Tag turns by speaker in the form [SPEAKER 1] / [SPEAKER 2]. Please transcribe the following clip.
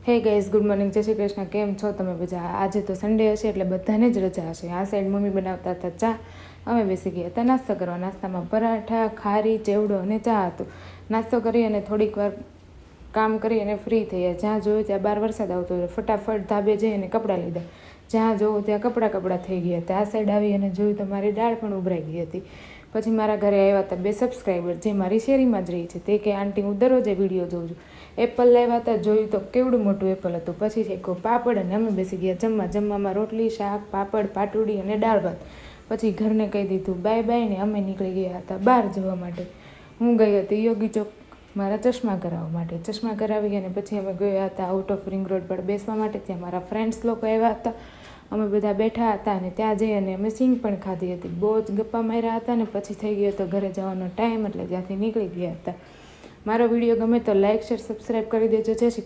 [SPEAKER 1] Hey guys, good morning, જય શ્રી કૃષ્ણ. કેમ છો તમે બધા? આજે તો સન્ડે હશે એટલે બધાને જ રજા હશે. આ સાઈડ મમ્મી બનાવતા હતા ચા, અમે બેસી ગયા હતા નાસ્તો કરવા. નાસ્તામાં પરાઠા, ખારી, ચેવડો અને ચા હતું. નાસ્તો કરી અને થોડીક વાર કામ કરી અને ફ્રી થયા. જ્યાં જોયું ત્યાં બહાર વરસાદ આવતો હતો. ફટાફટ ધાબે જઈ અને કપડાં લીધા. જ્યાં જોવું ત્યાં કપડાં થઈ ગયા હતા. આ સાઈડ આવી અને જોયું તો મારી દાળ પણ ઉભરાઈ ગઈ હતી. પછી મારા ઘરે આવ્યા હતા 2 સબસ્ક્રાઈબર, જે મારી શેરીમાં જ રહી છે. તે કે આંટી હું દરરોજે વિડીયો જોઉં છું. એપલ લાવ્યા હતા, જોયું તો કેવડું મોટું એપલ હતું. પછી શેકો પાપડ અને અમે બેસી ગયા જમવામાં રોટલી, શાક, પાપડ, પાટુડી અને દાળ ભાત. પછી ઘરને કહી દીધું બાય બાય ને અમે નીકળી ગયા હતા બહાર જવા માટે. હું ગઈ હતી યોગી ચોક મારા ચશ્મા કરાવવા માટે. ચશ્મા કરાવી અને પછી અમે ગયા હતા આઉટ ઓફ રિંગ રોડ પર બેસવા માટે. ત્યાં મારા ફ્રેન્ડ્સ લોકો આવ્યા હતા. અમે બધા બેઠા હતા અને ત્યાં જઈ અને અમે સિંગ પણ ખાધી હતી. બહુ જ ગપ્પા માર્યા હતા અને પછી થઈ ગયો હતો ઘરે જવાનો ટાઈમ, એટલે ત્યાંથી નીકળી ગયા હતા. મારો વિડીયો ગમે તો લાઇક, શેર, સબસ્ક્રાઈબ કરી દેજો. જય શ્રી